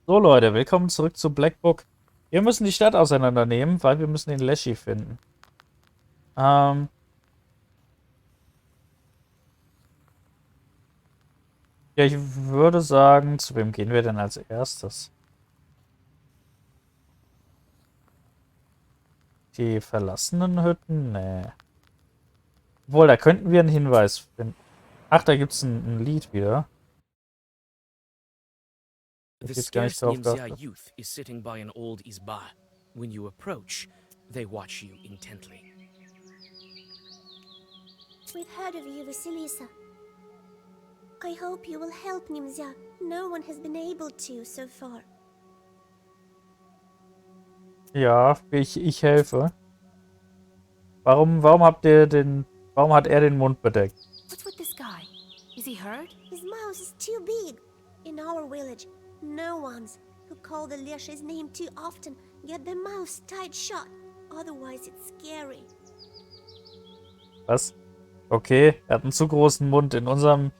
So Leute, willkommen zurück zu Black Book. Wir müssen die Stadt auseinandernehmen, weil wir müssen den Leshy finden. Ähm, ja, ich würde sagen, zu wem gehen wir denn als erstes? Die verlassenen Hütten? Nee. Obwohl, da könnten wir einen Hinweis finden. Ach, da gibt's ein Lied wieder. Hätte The ich jetzt gar nicht scarce drauf Nimzia geachtet. youth is sitting by an old isba. When you approach, they watch you intently. We've heard of you, Vasilisa. I hope you will help Nimzia. No one has been able to so far. Ja, ich helfe. Warum hat er den Mund bedeckt? What's with this guy? Is he hurt? His mouth is too big. In our village, no ones who call the Leshy's name too often get their mouths tied shut. Otherwise, it's scary. Was? Okay, er hat einen zu großen Mund. In unserem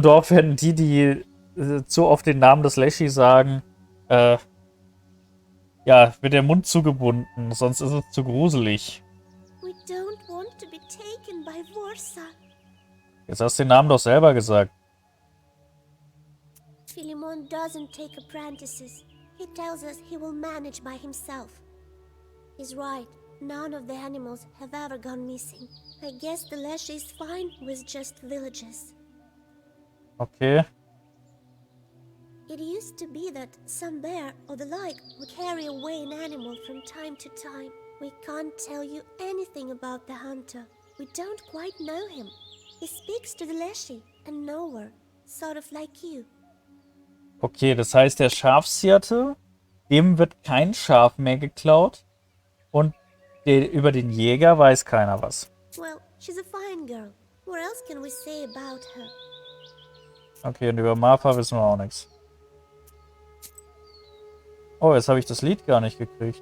Dorf werden die zu oft den Namen des Leshy sagen, ja, wird der Mund zugebunden, sonst ist es zu gruselig. We don't want to be taken by Vorsa. Jetzt hast du den Namen doch selber gesagt. Philemon doesn't take apprentices. He tells us he will manage by himself. He's right. None of the animals have ever gone missing. I guess the Leshy is fine with just villages. Okay. It used to be that some bear or the like would carry away an animal from time to time. We can't tell you anything about the hunter. We don't quite know him. He speaks to the Leshy and nowhere, sort of like you. Okay, das heißt, der Schafshirte, dem wird kein Schaf mehr geklaut und über den Jäger weiß keiner was. Well, she's a fine girl. What else can we say about her? Okay, und über Marfa wissen wir auch nichts. Oh, jetzt habe ich das Lied gar nicht gekriegt.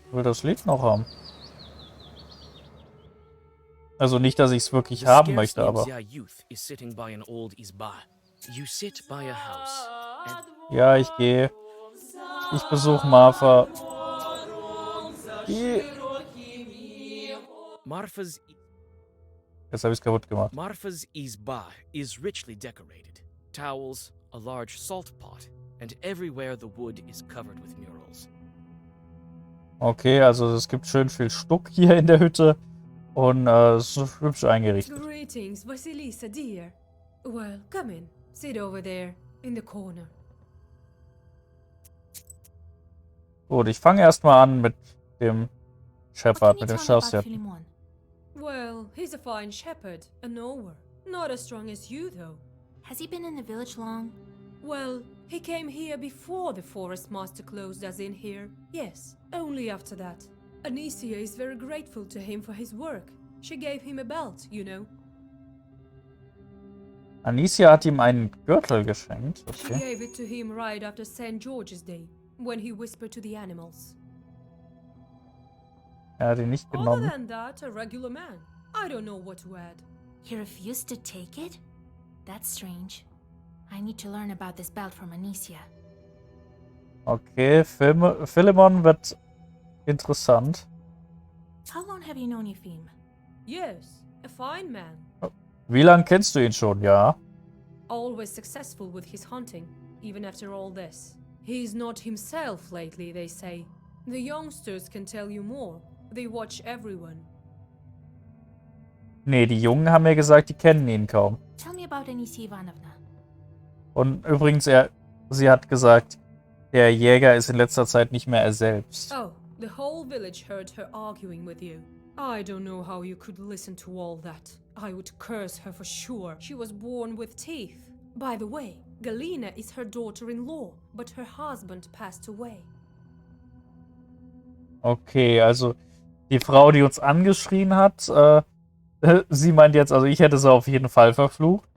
Ich will das Lied noch haben. Also nicht, dass ich es wirklich haben möchte, aber... Nimzia youth is sitting by an old isba. You sit by a house. And Ja, ich gehe. Ich besuche Marfa. Marfa's Jetzt habe ich es kaputt gemacht. Marfa's isba is richly decorated. Towels, a large salt pot, and everywhere the wood is covered with murals. Okay, also es gibt schön viel Stuck hier in der Hütte. Und es ist hübsch eingerichtet. Greetings, Vasilisa, dear. Well, come in. Sit over there, in the corner. Gut, ich fange erstmal an mit dem What Shepherd, can mit you dem tell me about Schafshirten. Philemon? Well, he's a fine shepherd, a knower. Not as strong as you, though. Has he been in the village long? Well, he came here before the forest master closed us in here. Yes, only after that. Anicia is very grateful to him for his work. She gave him a belt, you know. Anicia hat ihm einen Gürtel geschenkt. She Okay. gave it to him right after St. George's Day, when he whispered to the animals. Er hat ihn nicht Other genommen. than that, a regular man. I don't know what to add. He refused to take it? That's strange. I need to learn about this belt from Anicia. Okay, Philemon wird interessant. How long have you known Eupheme? Yes, a fine man. Wie lange kennst du ihn schon? Ja. Always successful with his hunting, even after all this. He's not himself lately, they say. The youngsters can tell you more. They watch everyone. Nee, die Jungen haben mir gesagt, die kennen ihn kaum. Tell me about Anicia Ivanovna. Und übrigens, sie hat gesagt, der Jäger ist in letzter Zeit nicht mehr er selbst. Oh, the whole village heard her arguing with you. I don't know how you could listen to all that. I would curse her for sure. She was born with teeth. By the way, Galina is her daughter-in-law, but her husband passed away. Okay, also die Frau, die uns angeschrien hat, sie meint jetzt, also ich hätte sie auf jeden Fall verflucht.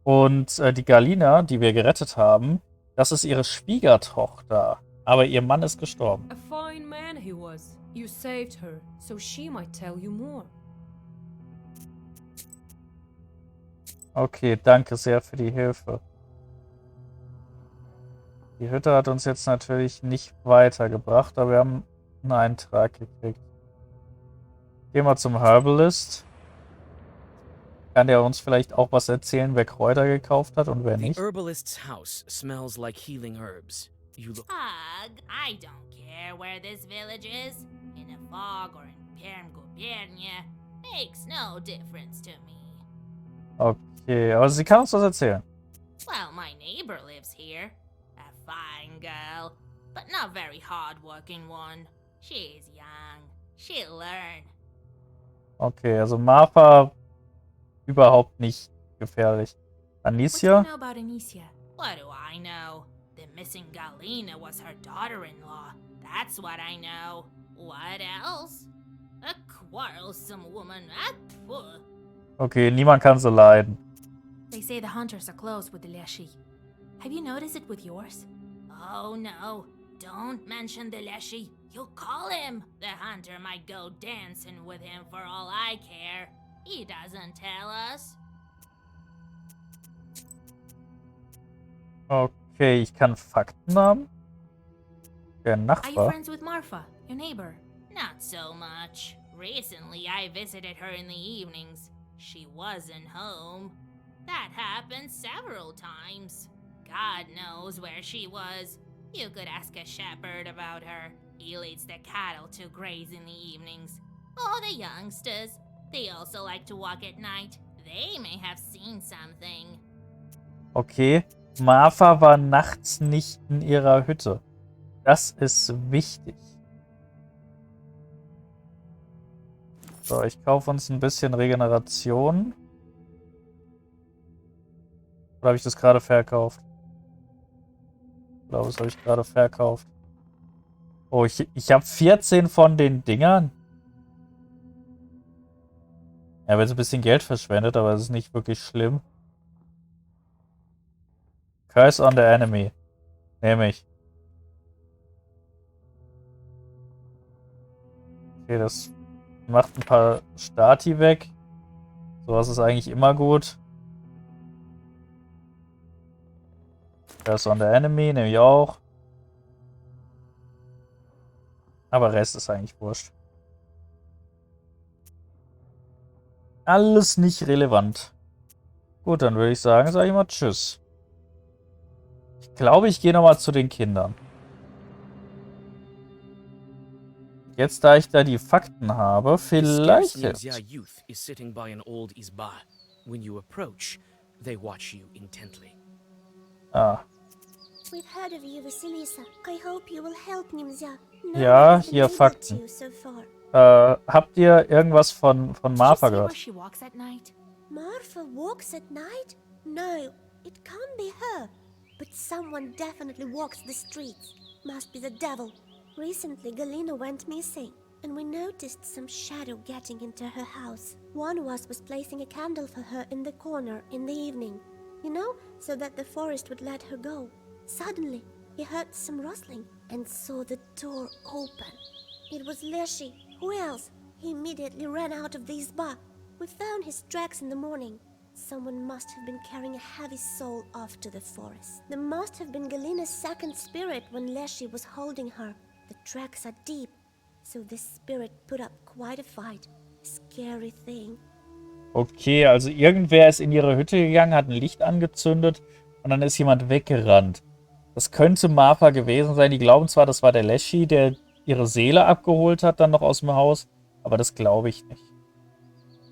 Und die Galina, die wir gerettet haben, das ist ihre Schwiegertochter. Aber ihr Mann ist gestorben. A fine man he was. You saved her, so she might tell you more. Okay, danke sehr für die Hilfe. Die Hütte hat uns jetzt natürlich nicht weitergebracht, aber wir haben einen Eintrag gekriegt. Gehen wir zum Herbalist. Kann der uns vielleicht auch was erzählen, wer Kräuter gekauft hat und wer The nicht? herbalist's house smells like healing herbs. You look. Ugh, I don't care where this village is. In a fog or in Perm-Gubernje. Makes no difference to me. Okay, aber sie kann uns was erzählen. Well, my neighbor lives here. A fine girl, but not very hard-working one. She's young. She'll learn. Okay, also Martha überhaupt nicht gefährlich. What do you Anicia? know about Anicia? What do I know? The missing Galina was her daughter-in-law. That's what I know. What else? A quarrelsome woman. Okay, niemand kann sie leiden. They say the hunters are close with the Leshy. Have you noticed it with yours? Oh no, don't mention the Leshy. You'll call him. The hunter might go dancing with him for all I care. He doesn't tell us. Okay, ich kann Fakten haben. Der Are you Nachbar. friends with Marfa, your neighbor? Not so much. Recently, I visited her in the evenings. She wasn't home. That happened several times. God knows where she was. You could ask a shepherd about her. He leads the cattle to graze in the evenings. Or the youngsters. They also like to walk at night. They may have seen something. Okay, Martha war nachts nicht in ihrer Hütte. Das ist wichtig. So, ich kaufe uns ein bisschen Regeneration. Oder habe ich das gerade verkauft? Ich glaube, das habe ich gerade verkauft. Oh, ich habe 14 von den Dingern. Ja, wird ein bisschen Geld verschwendet, aber es ist nicht wirklich schlimm. Curse on the enemy. Nehme ich. Okay, das macht ein paar Stati weg. Sowas ist eigentlich immer gut. Curse on the enemy nehme ich auch. Aber Rest ist eigentlich wurscht. Alles nicht relevant. Gut, dann würde ich sagen, sage ich mal Tschüss. Ich glaube, ich gehe nochmal zu den Kindern. Jetzt, da ich da die Fakten habe, vielleicht Scarce hilft's. youth is sitting by an old isba. When you approach, they watch you intently. Ah, We've heard of you, Vasilisa. I hope you will help Nimzia. No Ja, one has been hier able Fakten. to so far. habt ihr irgendwas von Did you Martha see where gehört? she walks at night? Marfa walks at night? No, it can't be her. But someone definitely walks the streets. Must be the devil. Recently, Galina went missing, and we noticed some shadow getting into her house. One of us was placing a candle for her in the corner in the evening. You know, so that the forest would let her go. Suddenly, he heard some rustling and saw the door open. It was Leshy. Who else? He immediately ran out of the isba. We found his tracks in the morning. Someone must have been carrying a heavy soul off to the forest. There must have been Galina's second spirit when Leshy was holding her. The tracks are deep, so this spirit put up quite a fight. A scary thing. Okay, also irgendwer ist in ihre Hütte gegangen, hat ein Licht angezündet und dann ist jemand weggerannt. Das könnte Martha gewesen sein. Die glauben zwar, das war der Leshy, der ihre Seele abgeholt hat, dann noch aus dem Haus, aber das glaube ich nicht.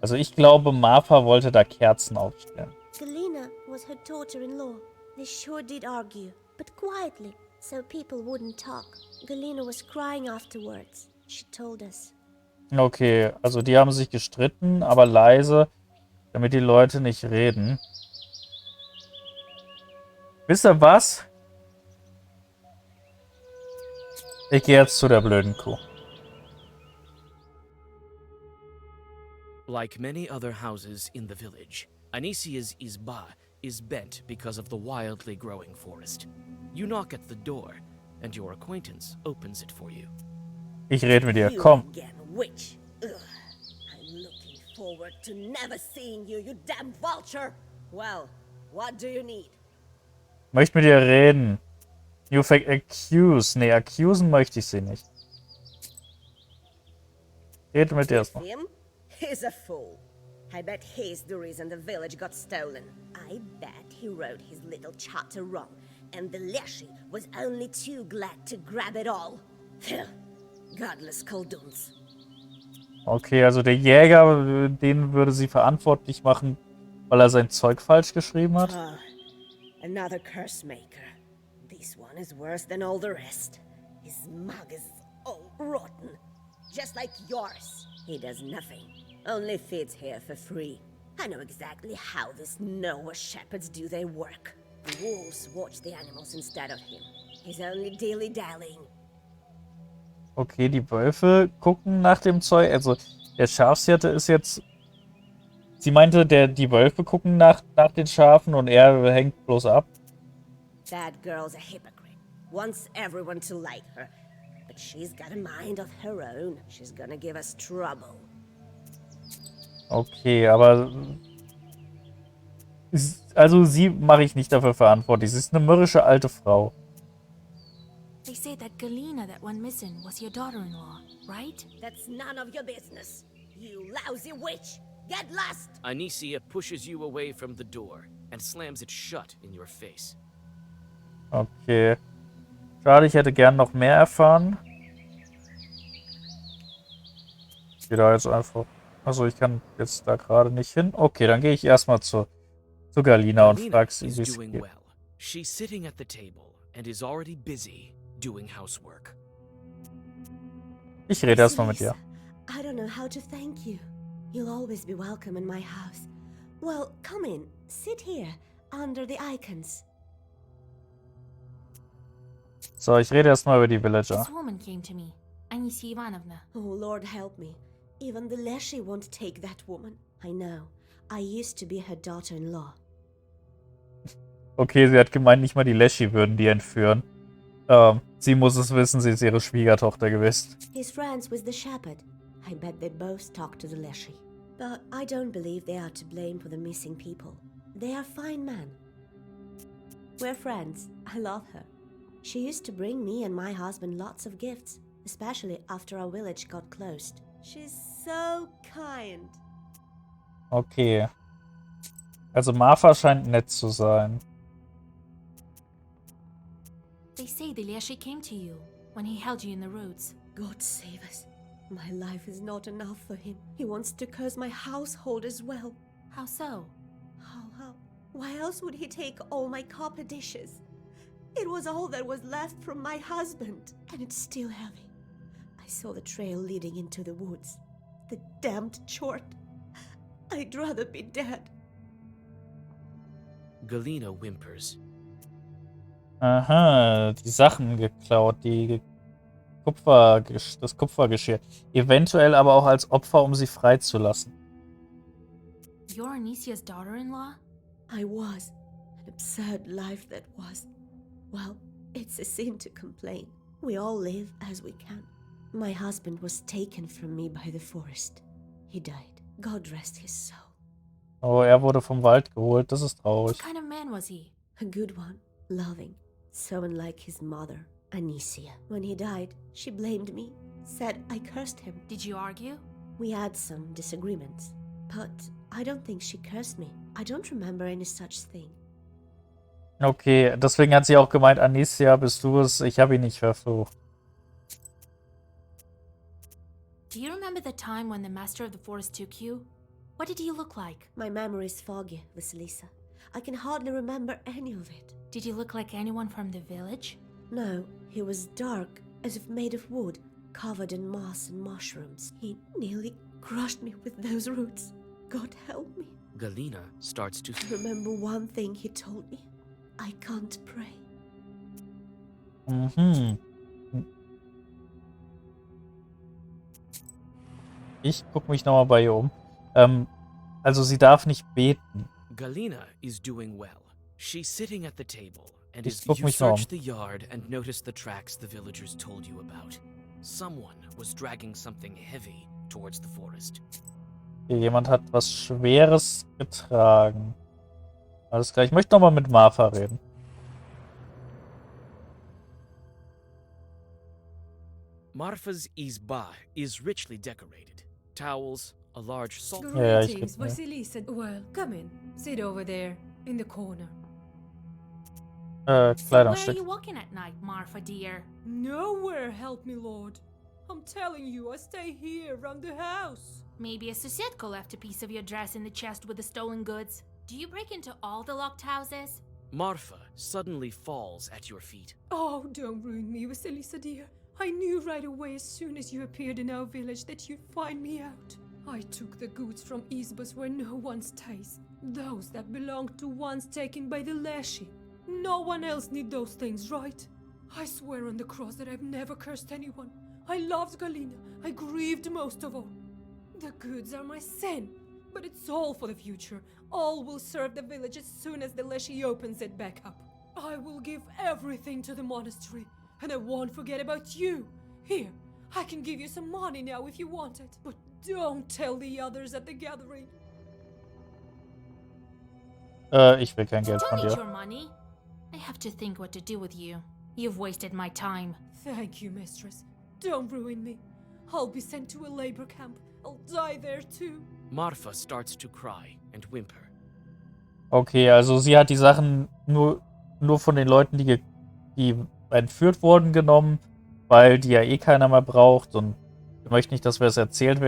Also ich glaube, Martha wollte da Kerzen aufstellen. Galina was her daughter-in-law. They sure did argue, but quietly, so people wouldn't talk. Galina was crying afterwards. She told us. Okay, also die haben sich gestritten, aber leise, damit die Leute nicht reden. Wisst ihr was? Ich gehe jetzt zu der blöden Kuh. Like many other houses in the village, Anisia's isba is bent because of the wildly growing forest. You knock at the door, and your acquaintance opens it for you. Ich rede mit dir, You komm. again, witch. Ugh. I'm looking forward to never seeing you, you damn vulture. Well, what do you need? Möchte mit dir reden. New Fact accuse. Nee, accusen möchte ich sie nicht. Red mit dir erstmal. Him? He's a fool. I bet he's the reason the village got stolen. I bet he wrote his little chapter wrong, and the Leshy was only too glad to grab it all. Godless Kolduns. Okay, also der Jäger, den würde sie verantwortlich machen, weil er sein Zeug falsch geschrieben hat. Another curse maker. This one is worse than all the rest. His mug is all rotten, just like yours. He does nothing, only feeds here for free. I know exactly how these Noah shepherds do their work. The wolves watch the animals instead of him. He's only dilly-dallying. Okay, die Wölfe gucken nach dem Zeug. Also, der Schafshirte ist jetzt... Sie meinte, die Wölfe gucken nach den Schafen und er hängt bloß ab. That girl's a hypocrite. Wants everyone to like her. But she's got a mind of her own. She's gonna give us trouble. Okay, aber... Also, sie mache ich nicht dafür verantwortlich. Sie ist eine mürrische alte Frau. They say that Galina that went missing was your daughter-in-law, right? That's none of your business. You lousy witch! Get lost! Anicia pushes you away from the door and slams it shut in your face. Okay. Schade, ich hätte gern noch mehr erfahren. Ich gehe da jetzt einfach... Also ich kann jetzt da gerade nicht hin. Okay, dann gehe ich erstmal zu Galina und frage sie, wie es geht. She's sitting at the table and is already busy doing housework. Ich rede erstmal mit ihr. I don't know how to thank you. You'll always be welcome in my house. Well, come in. Sit here, under the icons. So, ich rede erstmal über die Villager. This woman came to me, Anisia Ivanovna. Oh, Lord help me. Even the Leshy won't take that woman. I know. I used to be her daughter-in-law. Okay, sie hat gemeint, nicht mal die Leshy würden die entführen. Sie muss es wissen, sie ist ihre Schwiegertochter gewesen. He's friends with the shepherd. I bet they both talk to the Leshy. But I don't believe they are to blame for the missing people. They are fine men. We're friends. I love her. She used to bring me and my husband lots of gifts, especially after our village got closed. She's so kind. Okay. Also Martha scheint nett zu sein. They say the Leshy came to you when he held you in the roads. God save us. My life is not enough for him. He wants to curse my household as well. How so? How? Why else would he take all my copper dishes? It was all that was left from my husband, and it's still heavy. I saw the trail leading into the woods. The damned chort. I'd rather be dead. Galina whimpers. Aha, die Sachen geklaut, das Kupfergeschirr. Eventuell aber auch als Opfer, um sie freizulassen. You're Anisia's daughter-in-law? I was. An absurd life that was. Well, it's a sin to complain. We all live as we can. My husband was taken from me by the forest. He died. God rest his soul. Oh, er wurde vom Wald geholt. Das ist traurig. What kind of man was he? A good one. Loving. So unlike his mother, Anicia. When he died, she blamed me. Said I cursed him. Did you argue? We had some disagreements. But I don't think she cursed me. I don't remember any such thing. Okay, deswegen hat sie auch gemeint, Anicia, bist du es? Ich habe ihn nicht verflucht. Do you remember the time when the master of the forest took you? What did he look like? My memory is foggy, Vasilisa. I can hardly remember any of it. Did he look like anyone from the village? No, he was dark, as if made of wood, covered in moss and mushrooms. He nearly crushed me with those roots. God help me. Galina starts to... Remember one thing he told me? I can't pray. Mhm. Ich gucke mich nochmal bei ihr um. Also sie darf nicht beten. Galina is doing well. She's sitting at the table and Ich is guck you mich mal um. search the yard and notice the tracks the villagers told you about. Someone was dragging something heavy towards the forest. Hier, jemand hat was Schweres getragen. Alles klar, ich möchte nochmal mit Martha reden. Marfa's izba is richly decorated. Towels, a large salt... Ja, ich Greetings, geb mir. Vasilisa. Well, come in. Sit over there, in the corner. So where are Kleidungsstück. you walking at night, Marfa dear? Nowhere, help me, Lord. I'm telling you, I stay here, around the house. Maybe a Susetko left a piece of your dress in the chest with the stolen goods. Do you break into all the locked houses? Marfa suddenly falls at your feet. Oh, don't ruin me, Vasilisa dear. I knew right away as soon as you appeared in our village that you'd find me out. I took the goods from Izbas where no one stays. Those that belonged to ones taken by the Leshy. No one else need those things, right? I swear on the cross that I've never cursed anyone. I loved Galina. I grieved most of all. The goods are my sin. But it's all for the future. All will serve the village as soon as the Leshy opens it back up. I will give everything to the monastery. And I won't forget about you. Here, I can give you some money now if you want it. But don't tell the others at the gathering. Ich will kein Geld Don't von need dir. your money. I have to think what to do with you. You've wasted my time. Thank you, mistress. Don't ruin me. I'll be sent to a labor camp. I'll die there too. Marfa starts to cry and whimper. Okay, also sie hat die Sachen nur von den Leuten, die entführt wurden, genommen, weil die ja eh keiner mehr braucht und ich möchte nicht, dass wir es erzählen,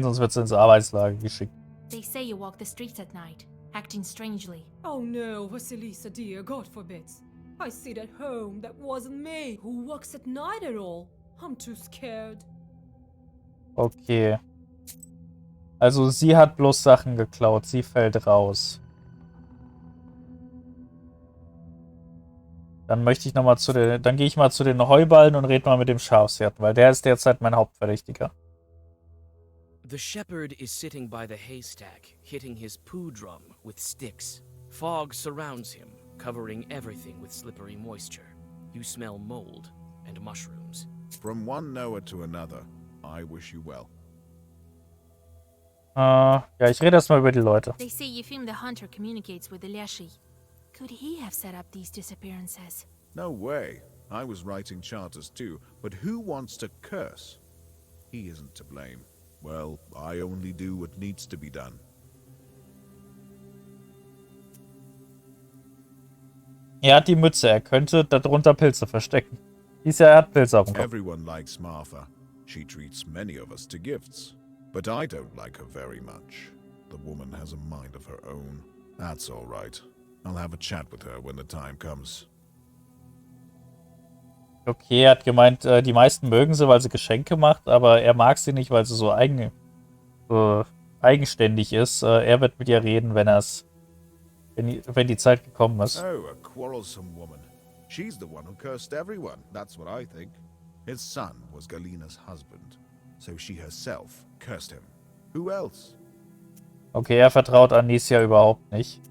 sonst wird es ins Arbeitslager geschickt. They say you walk the streets at night, acting strangely. Oh no, Vasilisa dear, God forbids. I sit at home, that wasn't me. Who walks at night at all? I'm too scared. Okay. Also sie hat bloß Sachen geklaut, sie fällt raus. Dann möchte ich nochmal dann gehe ich mal zu den Heuballen und rede mal mit dem Schafshirten, weil der ist derzeit mein Hauptverdächtiger. The shepherd is sitting by the haystack, hitting his poo drum with sticks. Fog surrounds him, covering everything with slippery moisture. You smell mold and mushrooms. From one Noah to another, I wish you well. Ja, ich rede erstmal über die Leute. They say Yefim the hunter communicates with the Leshy. Could he have set up these disappearances? No way. I was writing charters too, but who wants to curse? He isn't to blame. Well, I only do what needs to be done. Er hat die Mütze, er könnte darunter Pilze verstecken. Er hat Pilze auf dem Kopf. Everyone likes Martha. She treats many of us to gifts. But I don't like her very much. The woman has a mind of her own. That's all right. I'll have a chat with her when the time comes. Okay, er hat gemeint, die meisten mögen sie, weil sie Geschenke macht, aber er mag sie nicht, weil sie so eigenständig ist. Er wird mit ihr reden, wenn die Zeit gekommen ist. Oh, a quarrelsome woman. She's the one who cursed everyone, that's what I think. His son was Galina's husband, so she herself cursed him. Who else? Okay, er vertraut Anicia überhaupt nicht.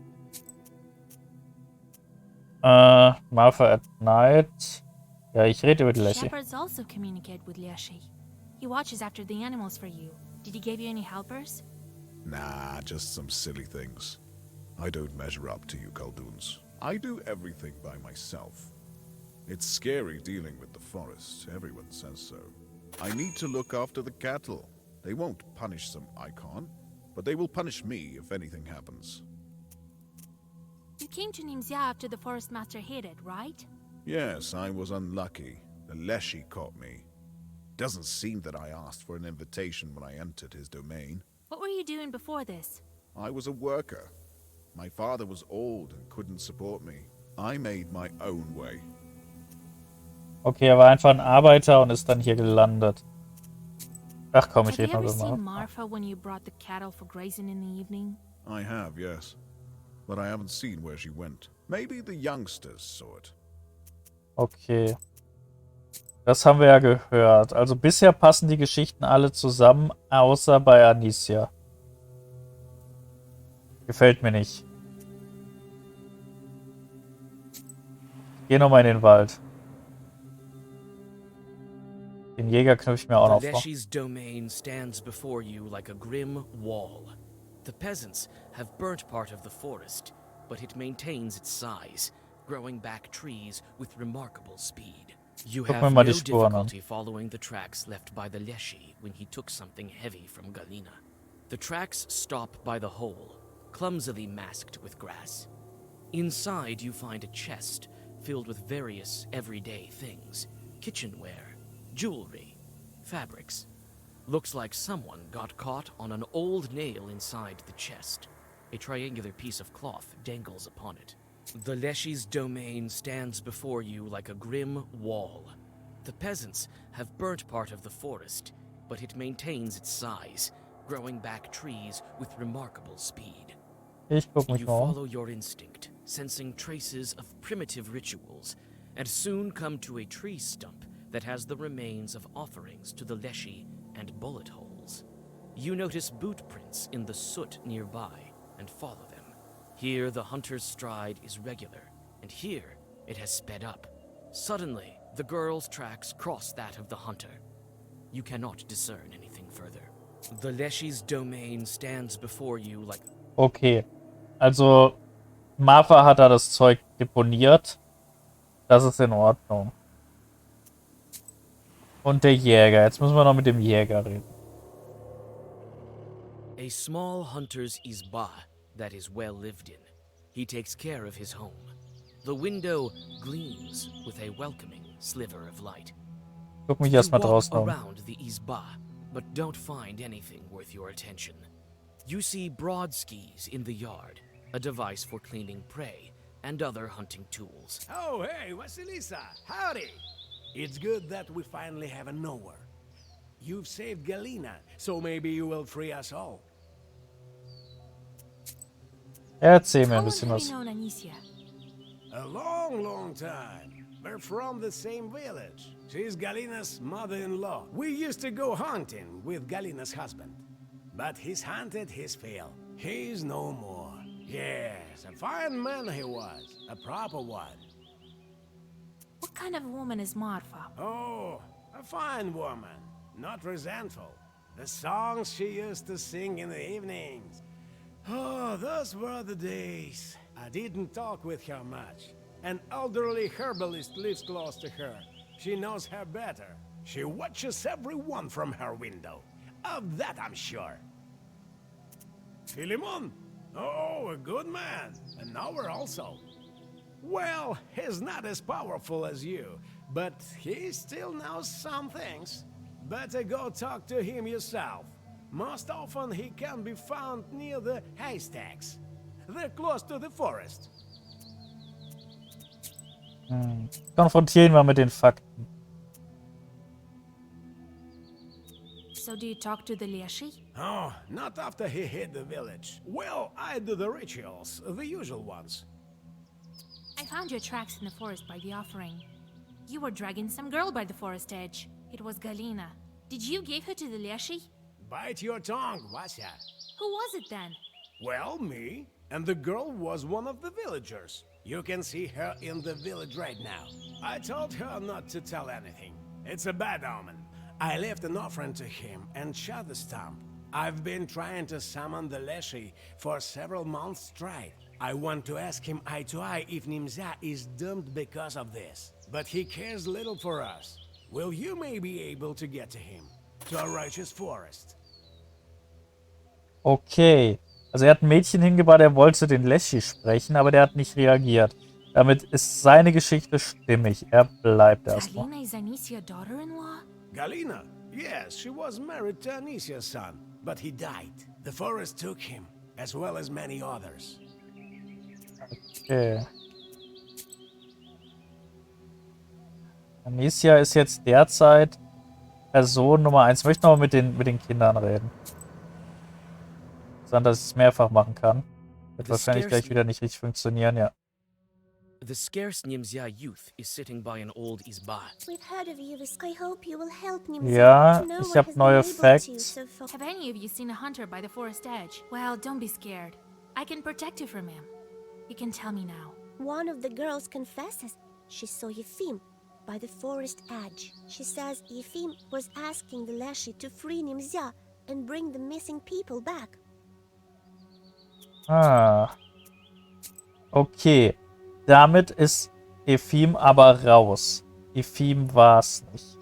Marfa at night. Ja, ich rede über die Leshy. Shepherds also communicate with Leshy. He watches after the animals for you. Did he give you any helpers? Nah, just some silly things. I don't measure up to you, Kalduns. I do everything by myself. It's scary dealing with the forest, everyone says so. I need to look after the cattle. They won't punish some icon, but they will punish me if anything happens. You came to Nimzia after the forest master hid it, right? Yes, I was unlucky. The Leshy caught me. Doesn't seem that I asked for an invitation when I entered his domain. What were you doing before this? I was a worker. My father was old and couldn't support me. I made my own way. Okay, er war einfach ein Arbeiter und ist dann hier gelandet. Ach komm, ich Have you rede ever mal seen mit Marfa when you brought the cattle for grazing in the evening? I have, yes. But I haven't seen where she went. Maybe the youngsters saw it. Okay. Das haben wir ja gehört. Also bisher passen die Geschichten alle zusammen, außer bei Anicia. Gefällt mir nicht. Ich geh nochmal in den Wald. Den Jäger knüpfe ich mir auch noch The vor. Leshy's domain stands before you like a grim wall. The peasants have burnt part of the forest, but it maintains its size, growing back trees with remarkable speed. You Guck mir have mal no die Spuren an. difficulty following the tracks left by the Leshy when he took something heavy from Galina. The tracks stop by the hole, clumsily masked with grass. Inside, you find a chest filled with various everyday things: kitchenware, jewelry, fabrics. Looks like someone got caught on an old nail inside the chest. A triangular piece of cloth dangles upon it. The Leshy's domain stands before you like a grim wall. The peasants have burnt part of the forest, but it maintains its size, growing back trees with remarkable speed. Ich guck mich You mal um. follow your instinct, sensing traces of primitive rituals, and soon come to a tree stump that has the remains of offerings to the Leshy and bullet holes. You notice boot prints in the soot nearby and follow them. Here the hunter's stride is regular, and here it has sped up. Suddenly, the girl's tracks cross that of the hunter. You cannot discern anything further. The Leshy's domain stands before you like... Okay. Also, Martha hat da das Zeug deponiert. Das ist in Ordnung. Und der Jäger. Jetzt müssen wir noch mit dem Jäger reden. A small hunter's isba that is well lived in. He takes care of his home. The window gleams with a welcoming sliver of light. Guck mich You erstmal walk draußen um. around the isba, but don't find anything worth your attention. You see broad skis in the yard, a device for cleaning prey and other hunting tools. Oh, hey, Vasilisa, howdy! It's good that we finally have a knower. You've saved Galina, so maybe you will free us all. Erzähl mir How ein long bisschen have was. you known Anicia? A long, long time. We're from the same village. She's Galina's mother-in-law. We used to go hunting with Galina's husband. But he's hunted his fill. He's no more. Yes, a fine man he was. A proper one. What kind of woman is Marfa? Oh, a fine woman. Not resentful. The songs she used to sing in the evenings. Oh, those were the days. I didn't talk with her much. An elderly herbalist lives close to her. She knows her better. She watches everyone from her window. Of that I'm sure. Philemon? Oh, a good man. A knower also. Well, he's not as powerful as you, but he still knows some things. Better go talk to him yourself. Most often he can be found near the haystacks. They're close to the forest. Konfrontieren wir mit den Fakten. So do you talk to the Leshy? Oh, not after he hit the village. Well, I do the rituals, the usual ones. I found your tracks in the forest by the offering. You were dragging some girl by the forest edge. It was Galina. Did you give her to the Leshy? Bite your tongue, Vasya. Who was it then? Well, me. And the girl was one of the villagers. You can see her in the village right now. I told her not to tell anything. It's a bad omen. I left an offering to him and shot the stump. I've been trying to summon the Leshy for several months straight. I want to ask him eye to eye if Nimza is doomed because of this. But he cares little for us. Will you maybe able to get to him? To a righteous forest? Okay. Also er hat ein Mädchen hingebracht, er wollte den Leshy sprechen, aber der hat nicht reagiert. Damit ist seine Geschichte stimmig. Er bleibt erstmal. Galina is Anicia's daughter-in-law? Galina? Yes, she was married to Anicia's son, but he died. The forest took him, as well as many others. Okay. Anicia ist jetzt derzeit Person Nummer 1. Ich möchte noch mit den Kindern reden. Sondern dass ich es mehrfach machen kann. Wird wahrscheinlich gleich wieder nicht richtig funktionieren, ja. The scarce Nimzia youth is sitting by an old isba. We've heard of you. I hope you will help Nimza Ja, to know ich what habe has neue been able to Facts. so far. Have any of you seen a hunter by the forest edge? Well, don't be scared. I can protect you from him. You can tell me now. One of the girls confesses she saw Yefim by the forest edge. She says Yefim was asking the Leshy to free Nimza and bring the missing people back. Ah. Okay. Damit ist Efim aber raus. Die Theme war es nicht.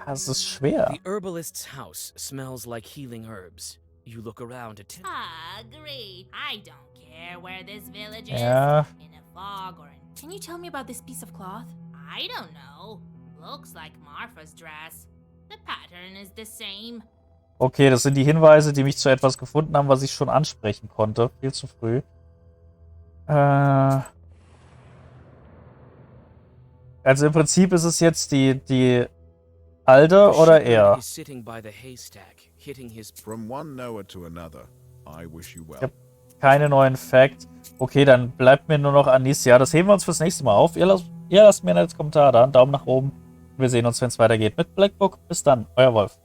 Das ist schwer. The herbalist's house smells like healing herbs. You look around to Ah, great. I don't care where this village is. Ja. In a fog or in... Can you tell me about this piece of cloth? I don't know. Looks like Marfa's dress. The pattern is the same. Okay, das sind die Hinweise, die mich zu etwas gefunden haben, was ich schon ansprechen konnte. Viel zu früh. Also im Prinzip ist es jetzt die Alde oder er. is sitting by the haystack, hitting his From one Noah to another, I wish you well. Yep. Keine neuen Facts. Okay, dann bleibt mir nur noch Anicia. Das heben wir uns fürs nächste Mal auf. Ihr lasst mir einen Kommentar da, einen Daumen nach oben. Wir sehen uns, wenn es weitergeht mit Black Book. Bis dann, euer Wolf.